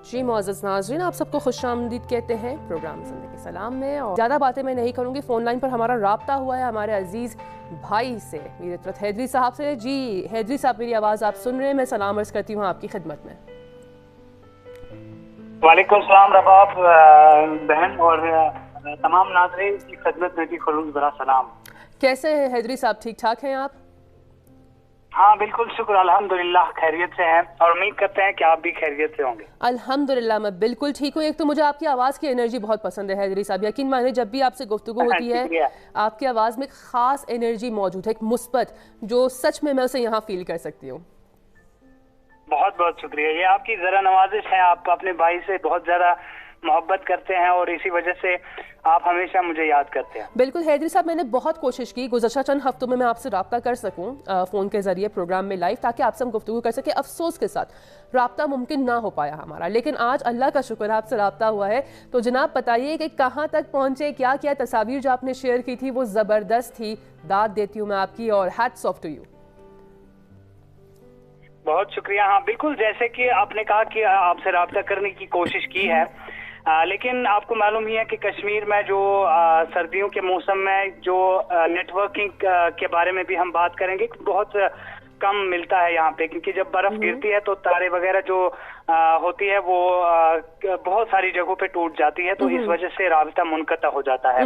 जी मुअज़्ज़ज़ नाज़रीन, आप सबको खुशामदीद कहते हैं प्रोग्राम ज़िंदगी सलाम में। और ज़्यादा बातें मैं नहीं करूँगी। फ़ोन लाइन पर हमारा राब्ता हुआ है हमारे अजीज़ भाई से, मीर इतरत हैदरी साहब से। जी हैदरी साहब, मेरी आवाज़ आप सुन रहे हैं? मैं सलाम अर्ज़ करती हूँ आपकी खिदमत में। वालेकुम सलाम रबाब बहन और तमाम नाज़रीन की खिदमत में भी खुलूस बड़ा सलाम। कैसे हैं हैदरी साहब, ठीक ठाक हैं आप? हाँ बिल्कुल, शुक्र अल्हम्दुलिल्लाह खैरियत से हैं और उम्मीद करते हैं कि आप भी खैरियत से होंगे। अल्हम्दुलिल्लाह मैं बिल्कुल ठीक हूँ। एक तो मुझे आपकी आवाज़ की एनर्जी बहुत पसंद है हैदरी साहब, यकीन मानिए जब भी आपसे गुफ्तगू होती है आपकी आवाज़ में एक ख़ास एनर्जी मौजूद है, एक मुस्बत, जो सच में मैं उसे यहाँ फील कर सकती हूँ। बहुत बहुत शुक्रिया, ये आपकी ज़रा नवाजिश है। आप अपने भाई से बहुत ज़्यादा मोहब्बत करते हैं और इसी वजह से आप हमेशा मुझे याद करते हैं। बिल्कुल हैदरी साहब, मैंने बहुत कोशिश की गुज़श्ता चंद हफ्तों में मैं आपसे रब्ता कर सकूं फ़ोन के ज़रिए प्रोग्राम में लाइव, ताकि आपसे हम गुफ्तगू कर सकें। अफसोस के साथ रब्ता मुमकिन ना हो पाया हमारा, लेकिन आज अल्लाह का शुक्र आपसे रब्ता हुआ है। तो जनाब बताइए कि कहाँ तक पहुँचे, क्या क्या तस्वीर जो आपने शेयर की थी वो ज़बरदस्त थी। दाद देती हूँ मैं आपकी और हैट्स ऑफ टू यू। बहुत शुक्रिया। हाँ बिल्कुल, जैसे कि आपने कहा कि आपसे रब्ता करने की कोशिश की है, लेकिन आपको मालूम ही है कि कश्मीर में जो सर्दियों के मौसम में जो नेटवर्किंग के बारे में भी हम बात करेंगे, बहुत कम मिलता है यहाँ पे, क्योंकि जब बर्फ गिरती है तो तारे वगैरह जो होती है वो बहुत सारी जगहों पे टूट जाती है, तो इस वजह से राबिता मुनक़ता हो जाता है।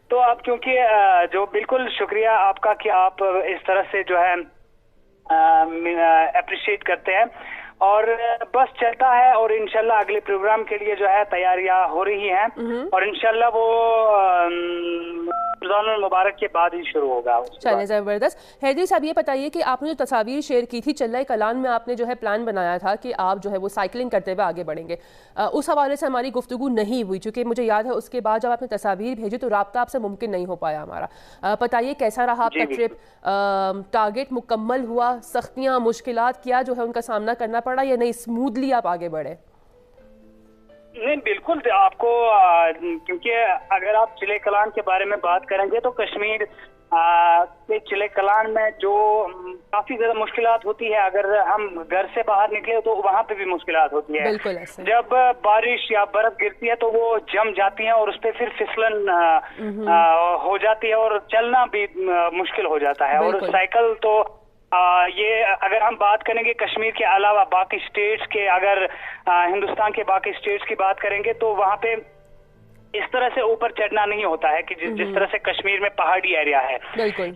तो अब क्योंकि जो बिल्कुल शुक्रिया आपका कि आप इस तरह से जो है अप्रिशिएट करते हैं, और बस चलता है। और इंशाल्लाह अगले प्रोग्राम के लिए जो है तैयारियां हो रही हैं और इंशाल्लाह वो रमज़ानुल मुबारक के बाद ही शुरू होगा। चलिए ज़बरदस्त। हैदरी साहब ये बताइए कि आपने जो तस्वीर शेयर की थी चल्ला कलान में, आपने जो है प्लान बनाया था कि आप जो है वो साइकिलिंग करते हुए आगे बढ़ेंगे, उस हवाले से हमारी गुफ्तगू नहीं हुई, चूँकि मुझे याद है उसके बाद जब आपने तस्वीर भेजी तो रब्ता आपसे मुमकिन नहीं हो पाया हमारा। बताइए कैसा रहा आपका ट्रिप, टारगेट मुकम्मल हुआ, सख्तियाँ मुश्किलात क्या जो है उनका सामना करना पड़ा या नहीं, स्मूथली आप आगे बढ़े? नहीं बिल्कुल, आपको क्योंकि अगर आप चिले कलान के बारे में बात करेंगे तो कश्मीर के चिले कलान में जो काफी ज्यादा मुश्किलात होती है, अगर हम घर से बाहर निकले तो वहां पे भी मुश्किलात होती है। जब बारिश या बर्फ गिरती है तो वो जम जाती है और उस पर फिर फिसलन हो जाती है और चलना भी मुश्किल हो जाता है। और साइकिल तो ये अगर हम बात करेंगे कश्मीर के अलावा बाकी स्टेट्स के, अगर हिंदुस्तान के बाकी स्टेट्स की बात करेंगे तो वहां पे इस तरह से ऊपर चढ़ना नहीं होता है कि जिस तरह से कश्मीर में पहाड़ी एरिया है।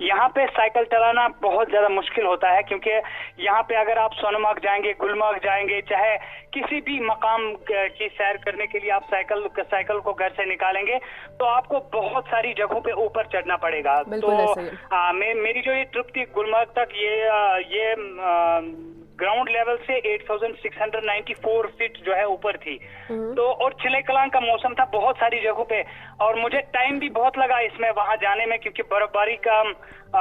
यहाँ पे साइकिल चलाना बहुत ज्यादा मुश्किल होता है, क्योंकि यहाँ पे अगर आप सोनमर्ग जाएंगे, गुलमर्ग जाएंगे, चाहे किसी भी मकाम की सैर करने के लिए आप साइकिल को घर से निकालेंगे तो आपको बहुत सारी जगहों पे ऊपर चढ़ना पड़ेगा। तो मेरी जो ये ट्रिप थी गुलमर्ग तक, ये ग्राउंड लेवल से 8694 फीट जो है ऊपर थी। तो और चिले कलान का मौसम था बहुत सारी जगहों पे, और मुझे टाइम भी बहुत लगा इसमें वहां जाने में, क्योंकि बर्फबारी का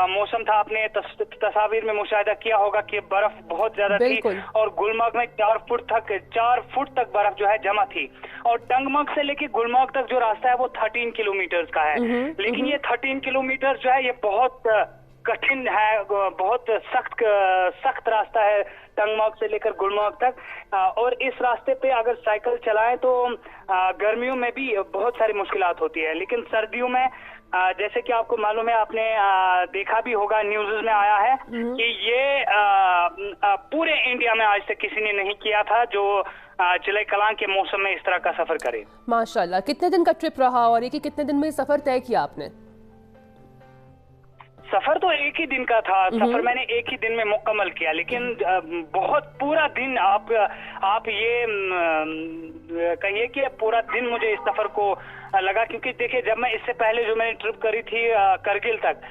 मौसम था। आपने तस्वीर में मुशाहिदा किया होगा कि बर्फ बहुत ज्यादा थी और गुलमर्ग में 4 फुट तक बर्फ जो है जमा थी। और टंगमर्ग से लेके गुलमर्ग तक जो रास्ता है वो 13 किलोमीटर का है, लेकिन ये 13 किलोमीटर जो है ये बहुत कठिन है, बहुत सख्त रास्ता है टंगमर्ग से लेकर गुलमर्ग तक। और इस रास्ते पे अगर साइकिल चलाएं तो गर्मियों में भी बहुत सारी मुश्किलात होती है, लेकिन सर्दियों में जैसे कि आपको मालूम है, आपने देखा भी होगा, न्यूज़ में आया है कि ये पूरे इंडिया में आज तक किसी ने नहीं किया था जो चिले कलान के मौसम में इस तरह का सफर करे। माशाल्लाह। कितने दिन का ट्रिप रहा और ये कि कितने दिन में सफर तय किया आपने? सफर तो एक ही दिन का था, सफर मैंने एक ही दिन में मुकम्मल किया, लेकिन बहुत पूरा दिन आप ये कहिए कि पूरा दिन मुझे इस सफर को लगा। क्योंकि देखिए, जब मैं इससे पहले जो मैंने ट्रिप करी थी करगिल तक,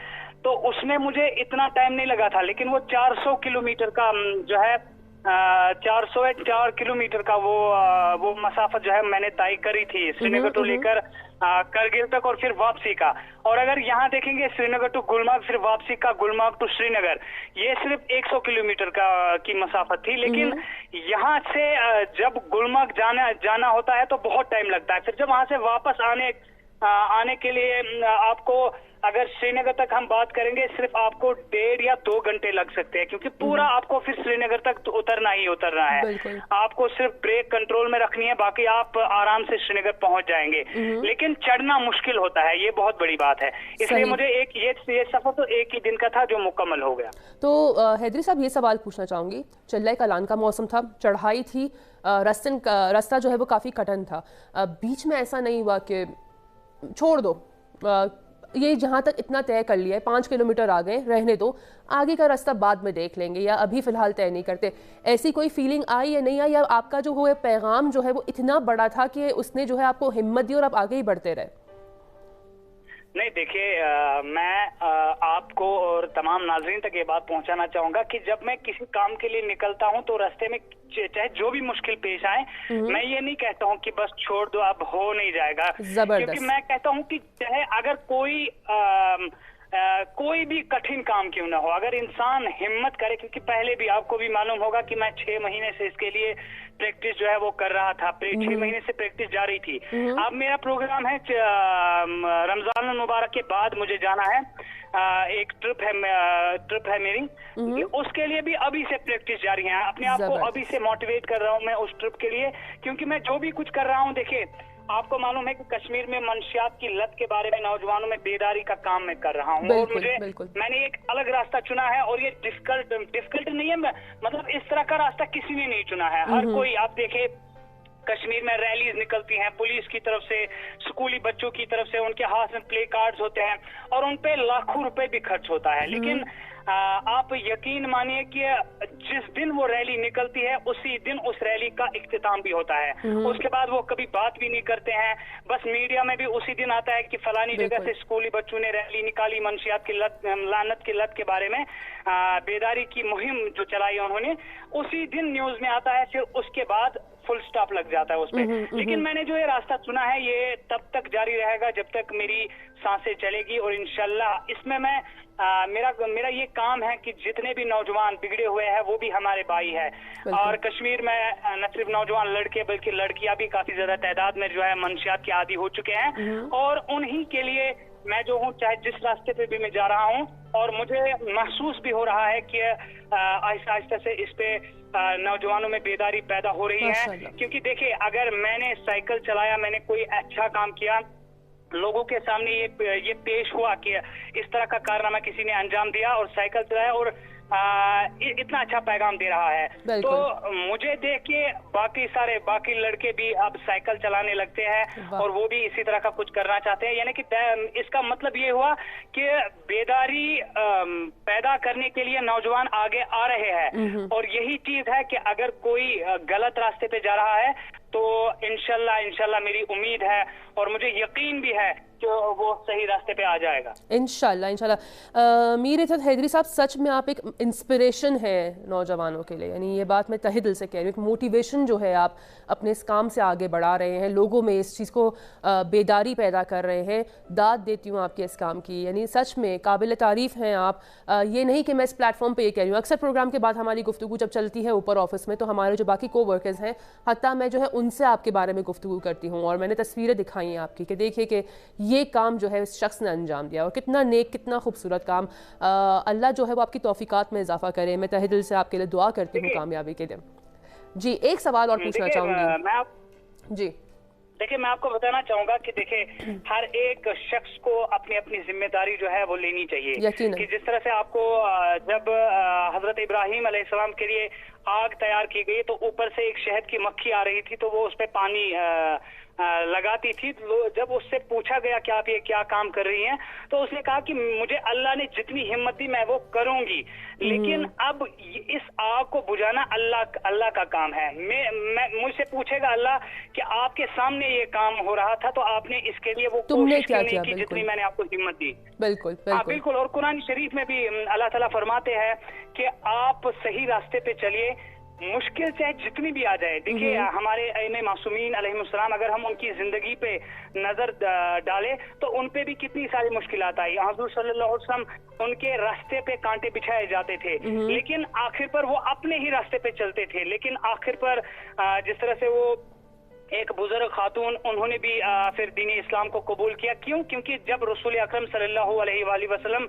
तो उसमें मुझे इतना टाइम नहीं लगा था, लेकिन वो 400 किलोमीटर का जो है 404 किलोमीटर का वो मसाफत जो है मैंने तय करी थी, श्रीनगर टू लेकर करगिल तक और फिर वापसी का। और अगर यहाँ देखेंगे श्रीनगर टू गुलमर्ग, फिर वापसी का गुलमर्ग टू श्रीनगर, ये सिर्फ 100 किलोमीटर की मसाफत थी। लेकिन यहाँ से जब गुलमर्ग जाना होता है तो बहुत टाइम लगता है, फिर जब वहां से वापस आने के लिए आपको अगर श्रीनगर तक हम बात करेंगे सिर्फ आपको 1.5 या 2 घंटे लग सकते हैं, क्योंकि पूरा आपको फिर श्रीनगर तक तो उतरना ही उतरना है। आपको सिर्फ ब्रेक कंट्रोल में रखनी है, बाकी आप आराम से श्रीनगर पहुंच जाएंगे। लेकिन चढ़ना मुश्किल होता है, ये बहुत बड़ी बात है। इसलिए मुझे ये सफर तो एक ही दिन का था जो मुकम्मल हो गया। तो हैदरी साहब ये सवाल पूछना चाहूंगी, चिल्ला कलान का मौसम था, चढ़ाई थी, रास्ता जो है वो काफ़ी कठिन था, बीच में ऐसा नहीं हुआ कि छोड़ दो, ये जहाँ तक इतना तय कर लिया है, 5 किलोमीटर आ गए, रहने दो, आगे का रास्ता बाद में देख लेंगे या अभी फ़िलहाल तय नहीं करते, ऐसी कोई फीलिंग आई या नहीं आई, या आपका जो वो पैगाम जो है वो इतना बड़ा था कि उसने जो है आपको हिम्मत दी और आप आगे ही बढ़ते रहे? नहीं, देखिए, मैं आपको और तमाम नाज़रीन तक ये बात पहुंचाना चाहूंगा कि जब मैं किसी काम के लिए निकलता हूं तो रास्ते में चाहे जो भी मुश्किल पेश आए, मैं ये नहीं कहता हूं कि बस छोड़ दो, अब हो नहीं जाएगा, क्योंकि मैं कहता हूं कि चाहे अगर कोई भी कठिन काम क्यों ना हो, अगर इंसान हिम्मत करे, क्योंकि पहले भी आपको भी मालूम होगा कि मैं 6 महीने से इसके लिए प्रैक्टिस जो है वो कर रहा था, 6 महीने से प्रैक्टिस जारी थी। अब मेरा प्रोग्राम है रमजान मुबारक के बाद मुझे जाना है, एक ट्रिप है मेरी, उसके लिए भी अभी से प्रैक्टिस जारी है। अपने आप को अभी से मोटिवेट कर रहा हूँ मैं उस ट्रिप के लिए, क्योंकि मैं जो भी कुछ कर रहा हूँ, देखिए आपको मालूम है कि कश्मीर में मंशियात की लत के बारे में नौजवानों में बेदारी का काम मैं कर रहा हूँ, और मैंने एक अलग रास्ता चुना है, और ये डिफिकल्ट नहीं है, मतलब इस तरह का रास्ता किसी ने नहीं चुना है। हर कोई, आप देखे कश्मीर में रैलीज निकलती हैं पुलिस की तरफ से, स्कूली बच्चों की तरफ से, उनके हाथ में प्ले कार्ड्स होते हैं और उन पे लाखों रुपए भी खर्च होता है, लेकिन आप यकीन मानिए कि जिस दिन वो रैली निकलती है उसी दिन उस रैली का इख्तिताम भी होता है, उसके बाद वो कभी बात भी नहीं करते हैं, बस मीडिया में भी उसी दिन आता है कि फलानी जगह से स्कूली बच्चों ने रैली निकाली, मंशियात की लत, लानत की लत के बारे में बेदारी की मुहिम जो चलाई उन्होंने, उसी दिन न्यूज में आता है, फिर उसके बाद फुल स्टॉप लग जाता है उस पे। लेकिन मैंने जो ये रास्ता चुना है ये तब तक जारी रहेगा जब तक मेरी सांसें चलेगी, और इंशाल्लाह इसमें मैं मेरा ये काम है कि जितने भी नौजवान बिगड़े हुए हैं वो भी हमारे भाई है, और कश्मीर में न सिर्फ नौजवान लड़के बल्कि लड़कियां भी काफी ज्यादा तादाद में जो है मंशियात के आदी हो चुके हैं, और उन्हीं के लिए मैं जो हूँ, चाहे जिस रास्ते पे भी मैं जा रहा हूँ, और मुझे महसूस भी हो रहा है कि आहिस्ता आहिस्ता से इस पे नौजवानों में बेदारी पैदा हो रही है, क्योंकि देखिए अगर मैंने साइकिल चलाया, मैंने कोई अच्छा काम किया, लोगों के सामने ये पेश हुआ कि इस तरह का कारनामा किसी ने अंजाम दिया और साइकिल चलाया और इतना अच्छा पैगाम दे रहा है, तो मुझे देख के बाकी लड़के भी अब साइकिल चलाने लगते हैं और वो भी इसी तरह का कुछ करना चाहते हैं। यानी कि इसका मतलब ये हुआ कि बेदारी पैदा करने के लिए नौजवान आगे आ रहे हैं, और यही चीज है कि अगर कोई गलत रास्ते पे जा रहा है तो इंशाल्लाह मेरी उम्मीद है और मुझे यकीन भी है कि वो सही रास्ते पे आ जाएगा इंशाल्लाह। मीर इफ़्फ़त हैदरी साहब, सच में आप एक इंस्पिरेशन है नौजवानों के लिए, यानी ये बात मैं तहे दिल से कह रही हूँ, एक मोटिवेशन जो है आप अपने इस काम से आगे बढ़ा रहे हैं, लोगों में इस चीज़ को बेदारी पैदा कर रहे हैं, दाद देती हूँ आपके इस काम की, यानी सच में काबिल तारीफ़ हैं आप। ये नहीं कि मैं इस प्लेटफॉर्म पर ये कह रही हूँ, अक्सर प्रोग्राम के बाद हमारी गुफ्तगू जब चलती है ऊपर ऑफिस में तो हमारे जो बाकी को वर्कर्स हैं, हत्ता मैं जो है उनसे आपके बारे में गुफ्तगू करती हूँ और मैंने तस्वीरें दिखाई हैं आपकी कि देखिए कि ये काम जो है इस शख्स ने अंजाम दिया और कितना नेक, कितना खूबसूरत काम। अल्लाह जो है वो आपकी तौफीकात में इजाफा करे। मैं तहे दिल से आपके लिए दुआ करती हूँ कामयाबी के दिन। जी, एक सवाल और पूछना चाहूँगी। जी देखिए, मैं आपको बताना चाहूंगा कि देखिए हर एक शख्स को अपनी अपनी जिम्मेदारी जो है वो लेनी चाहिए, कि जिस तरह से आपको जब हजरत इब्राहिम अलैहिस्सलाम के लिए आग तैयार की गई तो ऊपर से एक शहद की मक्खी आ रही थी तो वो उस पे पानी लगाती थी, जब उससे पूछा गया कि आप ये क्या काम कर रही हैं तो उसने कहा कि मुझे अल्लाह ने जितनी हिम्मत दी मैं वो करूंगी, लेकिन अब इस आग को बुझाना अल्लाह का काम है। मुझसे पूछेगा अल्लाह कि आपके सामने ये काम हो रहा था तो आपने इसके लिए वो कोशिश क्यों नहीं की जितनी मैंने आपको हिम्मत दी। बिल्कुल। और कुरान शरीफ में भी अल्लाह ताला फरमाते हैं कि आप सही रास्ते पे चलिए, मुश्किल चाहे जितनी भी आ जाए। देखिए हमारे इमाम मासूमीन अलैहिस्सलाम, अगर हम उनकी जिंदगी पे नजर डालें तो उन पे भी कितनी सारी मुश्किलात आई। हुजूर सल्लल्लाहु अलैहि वसल्लम उनके रास्ते पे कांटे बिछाए जाते थे, लेकिन आखिर पर वो अपने ही रास्ते पे चलते थे, लेकिन आखिर पर जिस तरह से वो एक बुजुर्ग खातून, उन्होंने भी फिर दीन इस्लाम को कबूल किया। क्यों? क्योंकि जब रसूल अकरम सल्लल्लाहु अलैहि वसल्लम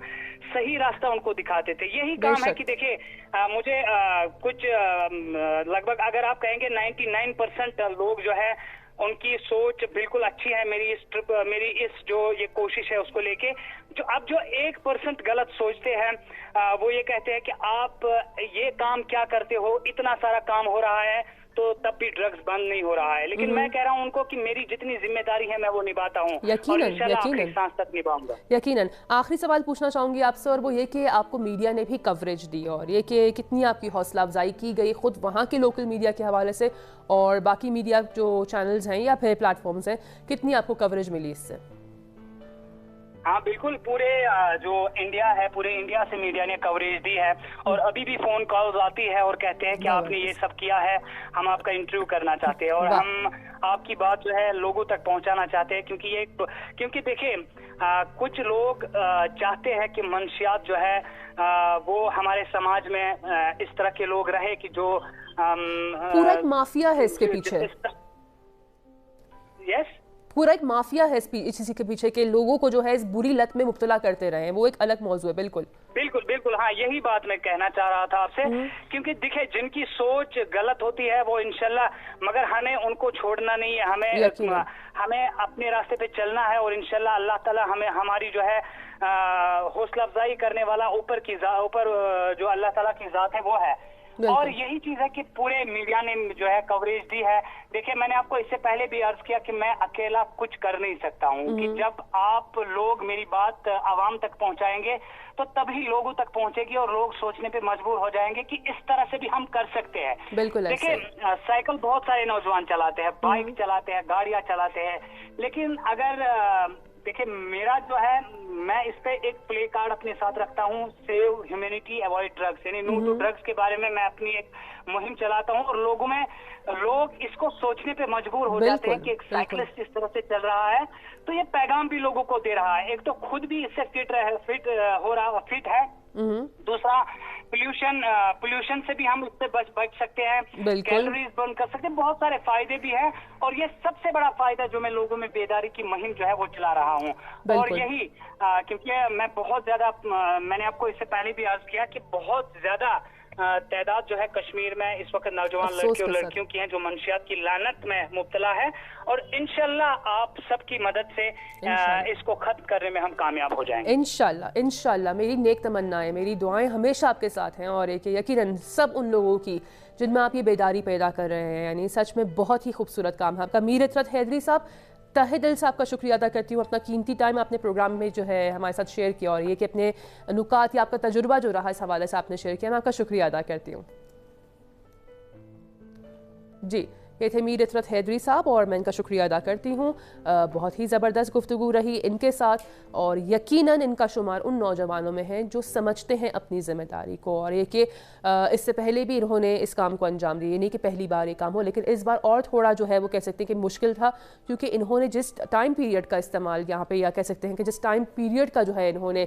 सही रास्ता उनको दिखाते थे। यही काम है कि देखिए मुझे कुछ लगभग अगर आप कहेंगे 99% लोग जो है उनकी सोच बिल्कुल अच्छी है मेरी इस जो ये कोशिश है उसको लेके। जो 1% गलत सोचते हैं, वो ये कहते हैं कि आप ये काम क्या करते हो, इतना सारा काम हो रहा है तो तब भी ड्रग्स बंद नहीं हो रहा है। लेकिन मैं कह रहा हूं उनको कि मेरी जितनी जिम्मेदारी है मैं वो निभाता हूं, और इंशाल्लाह आखिरी सांस तक निभाऊंगा। यकीनन। आखिरी सवाल पूछना चाहूंगी आपसे, और वो ये कि आपको मीडिया ने भी कवरेज दी, और ये कि कितनी आपकी हौसला अफजाई की गई खुद वहाँ के लोकल मीडिया के हवाले से, और बाकी मीडिया जो चैनल्स हैं या फिर प्लेटफॉर्म्स हैं, कितनी आपको कवरेज मिली इससे? हाँ बिल्कुल, पूरे जो इंडिया है, पूरे इंडिया से मीडिया ने कवरेज दी है, और अभी भी फोन कॉल्स आती है और कहते हैं कि आपने ये सब किया है, हम आपका इंटरव्यू करना चाहते हैं, और हम आपकी बात जो है लोगों तक पहुंचाना चाहते हैं। क्योंकि देखिए कुछ लोग चाहते हैं कि मंशियात जो है वो हमारे समाज में इस तरह के लोग रहे कि जो पूरा एक माफिया है इसके पीछे। यस, पूरा एक माफिया है इसी के पीछे के लोगों को जो है इस बुरी लत में मुब्तला करते रहे, वो एक अलग मौजू है। बिल्कुल बिल्कुल बिल्कुल, हाँ यही बात मैं कहना चाह रहा था आपसे। क्योंकि देखिए जिनकी सोच गलत होती है वो इंशाल्लाह, मगर हमें उनको छोड़ना नहीं है, हमें अपने रास्ते पे चलना है, और इंशाल्लाह अल्लाह ताला हमें हमारी जो है हौसला अफजाई करने वाला ऊपर जो अल्लाह ताला की जात है वो है। और यही चीज है कि पूरे मीडिया ने जो है कवरेज दी है। देखिए मैंने आपको इससे पहले भी अर्ज किया कि मैं अकेला कुछ कर नहीं सकता हूँ, कि जब आप लोग मेरी बात आवाम तक पहुँचाएंगे तो तभी लोगों तक पहुँचेगी, और लोग सोचने पे मजबूर हो जाएंगे कि इस तरह से भी हम कर सकते हैं। बिल्कुल। देखिए साइकिल बहुत सारे नौजवान चलाते हैं, बाइक चलाते हैं, गाड़ियां चलाते हैं, लेकिन अगर देखिए मेरा जो है, मैं इस पे एक प्ले कार्ड अपने साथ रखता हूँ, सेव ह्यूमैनिटी अवॉइड ड्रग्स, यानी नो टू ड्रग्स के बारे में मैं अपनी एक मुहिम चलाता हूँ, और लोग इसको सोचने पे मजबूर हो जाते हैं कि एक साइकिलिस्ट इस तरह से चल रहा है, तो ये पैगाम भी लोगों को दे रहा है। एक तो खुद भी इससे फिट है, दूसरा पोल्यूशन से भी हम इससे बच सकते हैं, कैलोरीज बर्न कर सकते हैं, बहुत सारे फायदे भी हैं, और ये सबसे बड़ा फायदा जो मैं लोगों में बेदारी की मुहिम जो है वो चला रहा हूँ। और यही क्योंकि मैं बहुत ज्यादा, मैंने आपको इससे पहले भी अर्ज किया कि बहुत ज्यादा तादाद जो है कश्मीर में इस वक्त नौजवान लड़के और लड़कियों की हैं जो मंशियात की लानत में मुब्तला है, और इंशाल्लाह आप सबकी मदद से इसको खत्म करने में हम कामयाब हो जाएंगे। इंशाल्लाह मेरी नेक तमन्नाएं, मेरी दुआएं हमेशा आपके साथ हैं, और एक यकीनन सब उन लोगों की जिनमें आप ये बेदारी पैदा कर रहे हैं। यानी सच में बहुत ही खूबसूरत काम है आपका। मीर इतरत हैदरी साहब, तहे दिल से आपका शुक्रिया अदा करती हूँ, अपना कीमती टाइम आपने प्रोग्राम में जो है हमारे साथ शेयर किया, और ये कि अपने नुकात या आपका तजुर्बा जो रहा इस हवाले से आपने शेयर किया, मैं आपका शुक्रिया अदा करती हूँ। जी, ये थे मीर इतरत हैदरी साहब, और मैं इनका शुक्रिया अदा करती हूँ। बहुत ही ज़बरदस्त गुफ्तगू रही इनके साथ, और यकीनन इनका शुमार उन नौजवानों में है जो समझते हैं अपनी ज़िम्मेदारी को, और ये कि इससे पहले भी इन्होंने इस काम को अंजाम दिया, नहीं कि पहली बार ये काम हो, लेकिन इस बार और थोड़ा जो है वो कह सकते हैं कि मुश्किल था, क्योंकि इन्होंने जिस टाइम पीरियड का इस्तेमाल यहाँ पे, या कह सकते हैं कि जिस टाइम पीरियड का जो है इन्होंने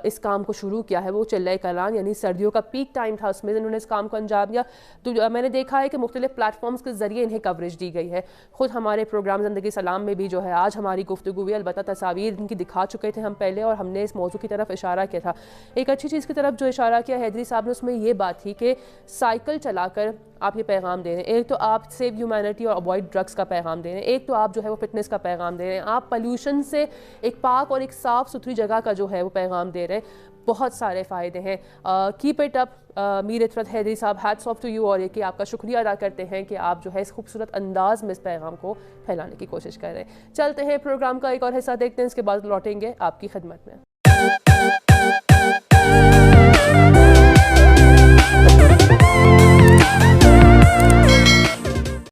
इस काम को शुरू किया है वो चिल्लाए कलान, यानी सर्दियों का पीक टाइम था, उसमें इन्होंने इस काम को अंजाम दिया। तो मैंने देखा है कि मुख्तलिफ प्लेटफॉर्म्स के जरिए इन्हें कवरेज दी गई है। खुद हमारे प्रोग्राम ज़िंदगी सलाम में भी जो है आज हमारी गुफ्तगू हुई, अलबत्ता तस्वीर इनकी दिखा चुके थे हम पहले, और हमने इस मौजू की तरफ इशारा किया था। एक अच्छी चीज़ की तरफ जो इशारा किया हैदरी साहब ने, उसमें ये बात थी कि साइकिल चलाकर आप ये पैगाम दे रहे हैं, एक तो आप सेव ह्यूमैनिटी और अवॉइड ड्रग्स का पैगाम दे रहे हैं, एक तो आप जो है वो फिटनेस का पैगाम दे रहे हैं, आप पोल्यूशन से एक पाक और एक साफ़ सुथरी जगह का जो है वो पैगाम दे रहे हैं। बहुत सारे फ़ायदे हैं। Keep it up Mir Itrat Haidari sahab, hats of to you, और ये कि आपका शुक्रिया अदा करते हैं कि आप जो है इस खूबसूरत अंदाज में इस पैगाम को फैलाने की कोशिश कर रहे हैं। चलते हैं प्रोग्राम का एक और हिस्सा देखते हैं, इसके बाद लौटेंगे आपकी खिदमत में।